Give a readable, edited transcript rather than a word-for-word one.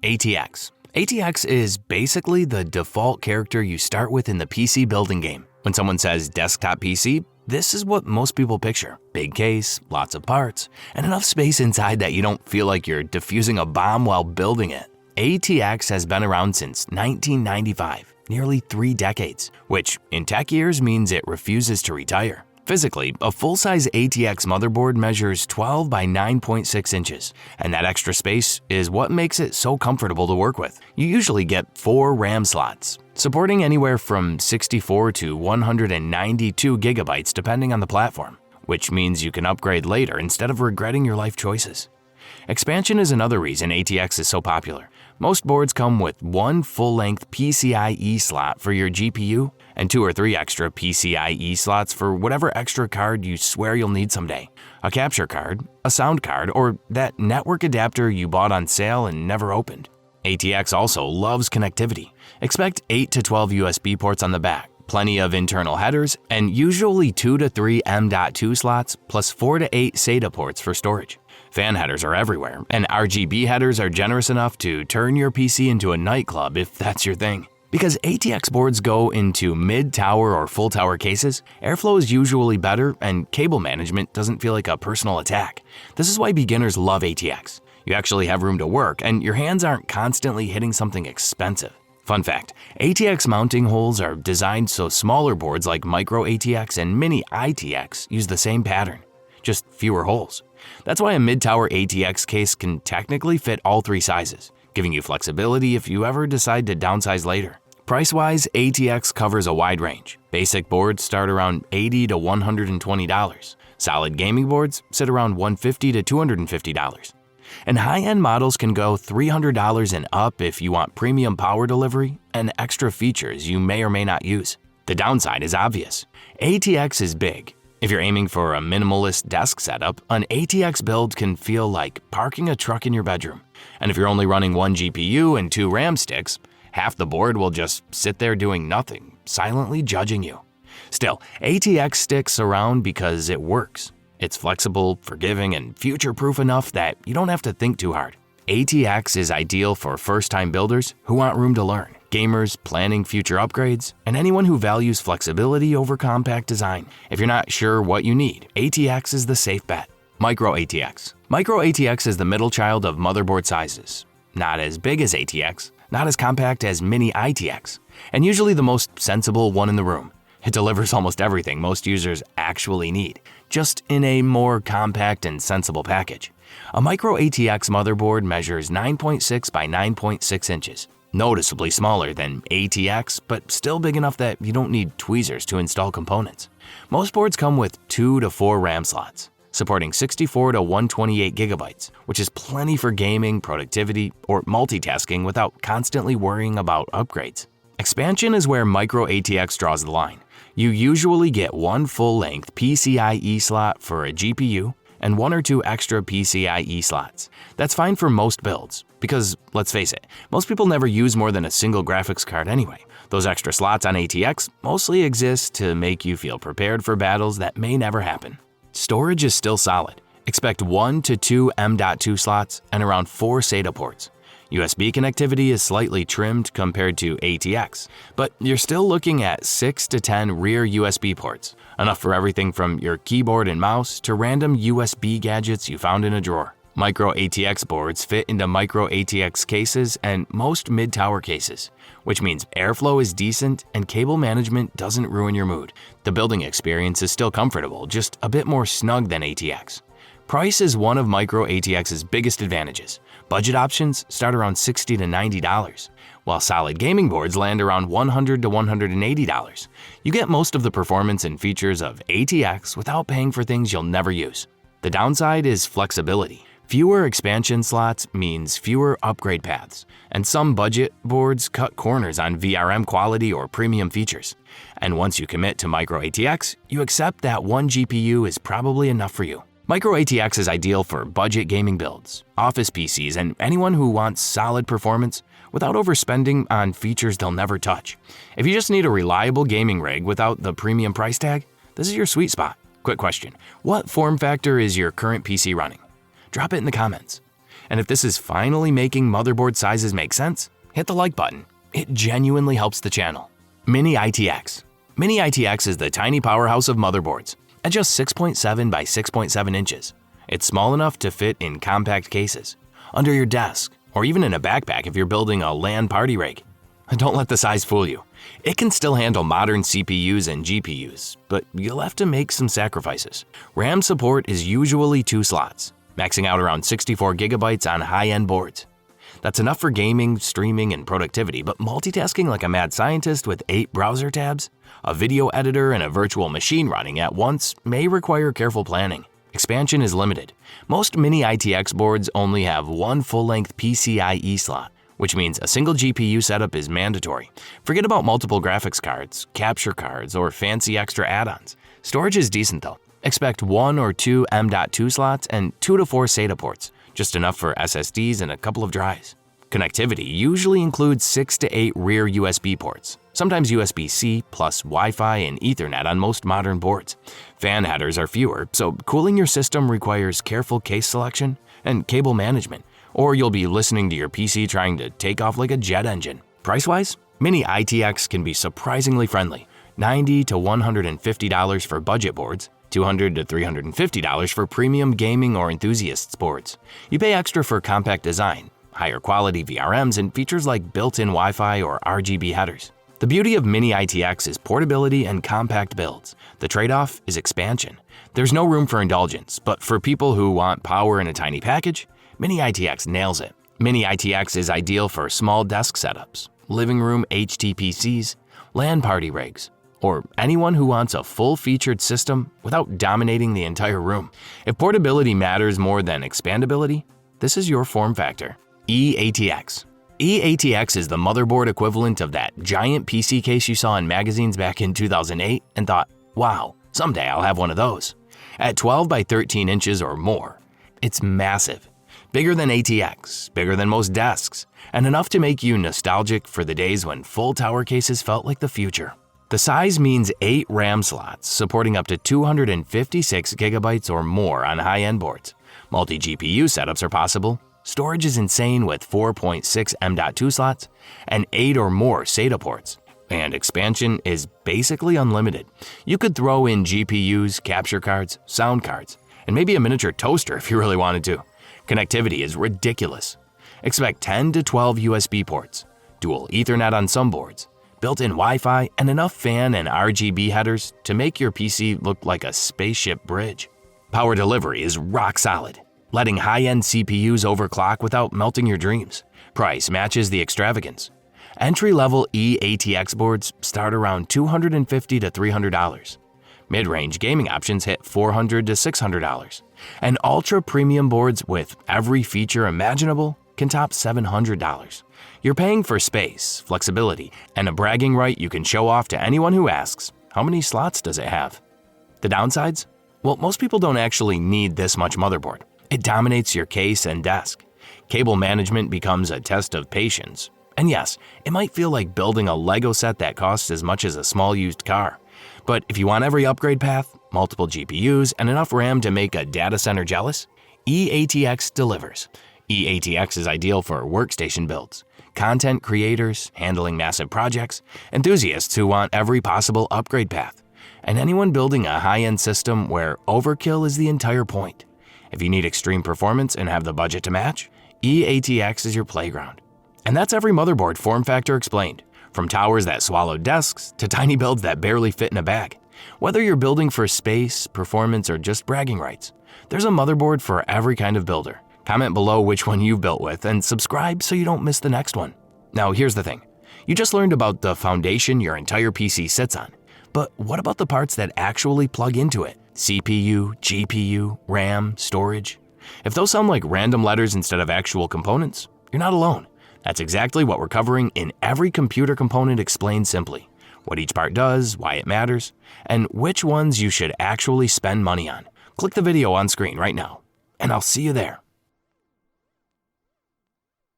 ATX. ATX is basically the default character you start with in the PC building game. When someone says desktop PC, this is what most people picture. Big case, lots of parts, and enough space inside that you don't feel like you're defusing a bomb while building it. ATX has been around since 1995, nearly 3 decades, which in tech years means it refuses to retire. Physically, a full-size ATX motherboard measures 12 by 9.6 inches, and that extra space is what makes it so comfortable to work with. You usually get 4 RAM slots, supporting anywhere from 64 to 192 gigabytes depending on the platform, which means you can upgrade later instead of regretting your life choices. Expansion is another reason ATX is so popular. Most boards come with one full-length PCIe slot for your GPU and 2 or 3 extra PCIe slots for whatever extra card you swear you'll need someday. A capture card, a sound card, or that network adapter you bought on sale and never opened. ATX also loves connectivity. Expect 8 to 12 USB ports on the back, plenty of internal headers, and usually 2 to 3 M.2 slots plus 4 to 8 SATA ports for storage. Fan headers are everywhere, and RGB headers are generous enough to turn your PC into a nightclub if that's your thing. Because ATX boards go into mid-tower or full-tower cases, airflow is usually better and cable management doesn't feel like a personal attack. This is why beginners love ATX. You actually have room to work, and your hands aren't constantly hitting something expensive. Fun fact, ATX mounting holes are designed so smaller boards like Micro ATX and Mini ITX use the same pattern, just fewer holes. That's why a mid-tower ATX case can technically fit all 3 sizes, giving you flexibility if you ever decide to downsize later. Price-wise, ATX covers a wide range. Basic boards start around $80 to $120. Solid gaming boards sit around $150 to $250. And high-end models can go $300 and up if you want premium power delivery and extra features you may or may not use. The downside is obvious. ATX is big. If you're aiming for a minimalist desk setup, an ATX build can feel like parking a truck in your bedroom. And if you're only running 1 GPU and 2 RAM sticks, half the board will just sit there doing nothing, silently judging you. Still, ATX sticks around because it works. It's flexible, forgiving, and future-proof enough that you don't have to think too hard. ATX is ideal for first-time builders who want room to learn, gamers planning future upgrades, and anyone who values flexibility over compact design. If you're not sure what you need, ATX is the safe bet. Micro ATX. Micro ATX is the middle child of motherboard sizes. Not as big as ATX, not as compact as Mini ITX, and usually the most sensible one in the room. It delivers almost everything most users actually need, just in a more compact and sensible package. A Micro ATX motherboard measures 9.6 by 9.6 inches, noticeably smaller than ATX, but still big enough that you don't need tweezers to install components. Most boards come with 2 to 4 RAM slots, supporting 64 to 128 gigabytes, which is plenty for gaming, productivity, or multitasking without constantly worrying about upgrades. Expansion is where Micro ATX draws the line. You usually get 1 full-length PCIe slot for a GPU and 1 or 2 extra PCIe slots. That's fine for most builds, because let's face it, most people never use more than a single graphics card anyway. Those extra slots on ATX mostly exist to make you feel prepared for battles that may never happen. Storage is still solid. Expect 1 to 2 M.2 slots and around 4 SATA ports. USB connectivity is slightly trimmed compared to ATX, but you're still looking at 6 to 10 rear USB ports, enough for everything from your keyboard and mouse to random USB gadgets you found in a drawer. Micro ATX boards fit into Micro ATX cases and most mid-tower cases, which means airflow is decent and cable management doesn't ruin your mood. The building experience is still comfortable, just a bit more snug than ATX. Price is one of Micro ATX's biggest advantages. Budget options start around $60 to $90, while solid gaming boards land around $100 to $180. You get most of the performance and features of ATX without paying for things you'll never use. The downside is flexibility. Fewer expansion slots means fewer upgrade paths, and some budget boards cut corners on VRM quality or premium features. And once you commit to Micro ATX, you accept that 1 GPU is probably enough for you. Micro ATX is ideal for budget gaming builds, office PCs, and anyone who wants solid performance without overspending on features they'll never touch. If you just need a reliable gaming rig without the premium price tag, this is your sweet spot. Quick question, what form factor is your current PC running? Drop it in the comments. And if this is finally making motherboard sizes make sense, hit the like button. It genuinely helps the channel. Mini ITX. Mini ITX is the tiny powerhouse of motherboards. At just 6.7 by 6.7 inches, it's small enough to fit in compact cases, under your desk, or even in a backpack if you're building a LAN party rig. Don't let the size fool you. It can still handle modern CPUs and GPUs, but you'll have to make some sacrifices. RAM support is usually 2 slots, maxing out around 64 gigabytes on high-end boards. That's enough for gaming, streaming, and productivity, but multitasking like a mad scientist with 8 browser tabs, a video editor, and a virtual machine running at once may require careful planning. Expansion is limited. Most Mini ITX boards only have one full-length PCIe slot, which means a single GPU setup is mandatory. Forget about multiple graphics cards, capture cards, or fancy extra add-ons. Storage is decent though. Expect 1 or 2 M.2 slots and 2 to 4 SATA ports, just enough for SSDs and a couple of drives. Connectivity usually includes 6 to 8 rear USB ports, sometimes USB-C plus Wi-Fi and Ethernet on most modern boards. Fan headers are fewer, so cooling your system requires careful case selection and cable management, or you'll be listening to your PC trying to take off like a jet engine. Price-wise, Mini ITX can be surprisingly friendly. $90 to $150 for budget boards, $200 to $350 for premium gaming or enthusiast boards. You pay extra for compact design, higher quality VRMs, and features like built-in Wi-Fi or RGB headers. The beauty of Mini ITX is portability and compact builds. The trade-off is expansion. There's no room for indulgence, but for people who want power in a tiny package, Mini ITX nails it. Mini ITX is ideal for small desk setups, living room HTPCs, LAN party rigs, or anyone who wants a full-featured system without dominating the entire room. If portability matters more than expandability, this is your form factor. E-ATX. E-ATX is the motherboard equivalent of that giant PC case you saw in magazines back in 2008 and thought, wow, someday I'll have one of those. At 12 by 13 inches or more, it's massive. Bigger than ATX, bigger than most desks, and enough to make you nostalgic for the days when full tower cases felt like the future. The size means 8 RAM slots supporting up to 256 gigabytes or more on high-end boards. Multi-GPU setups are possible. Storage is insane with 4.6 M.2 slots and 8 or more SATA ports. And expansion is basically unlimited. You could throw in GPUs, capture cards, sound cards, and maybe a miniature toaster if you really wanted to. Connectivity is ridiculous. Expect 10 to 12 USB ports, dual Ethernet on some boards, built-in Wi-Fi, and enough fan and RGB headers to make your PC look like a spaceship bridge. Power delivery is rock solid, letting high-end CPUs overclock without melting your dreams. Price matches the extravagance. Entry-level E-ATX boards start around $250 to $300. Mid-range gaming options hit $400 to $600. And ultra-premium boards with every feature imaginable can top $700. You're paying for space, flexibility, and a bragging right you can show off to anyone who asks, how many slots does it have? The downsides? Well, most people don't actually need this much motherboard. It dominates your case and desk. Cable management becomes a test of patience. And yes, it might feel like building a Lego set that costs as much as a small used car. But if you want every upgrade path, multiple GPUs, and enough RAM to make a data center jealous, E-ATX delivers. E-ATX is ideal for workstation builds, content creators handling massive projects, enthusiasts who want every possible upgrade path, and anyone building a high-end system where overkill is the entire point. If you need extreme performance and have the budget to match, E-ATX is your playground. And that's every motherboard form factor explained, from towers that swallow desks to tiny builds that barely fit in a bag. Whether you're building for space, performance, or just bragging rights, there's a motherboard for every kind of builder. Comment below which one you've built with and subscribe so you don't miss the next one. Now here's the thing. You just learned about the foundation your entire PC sits on. But what about the parts that actually plug into it? CPU, GPU, RAM, storage? If those sound like random letters instead of actual components, you're not alone. That's exactly what we're covering in Every Computer Component Explained Simply. What each part does, why it matters, and which ones you should actually spend money on. Click the video on screen right now, and I'll see you there.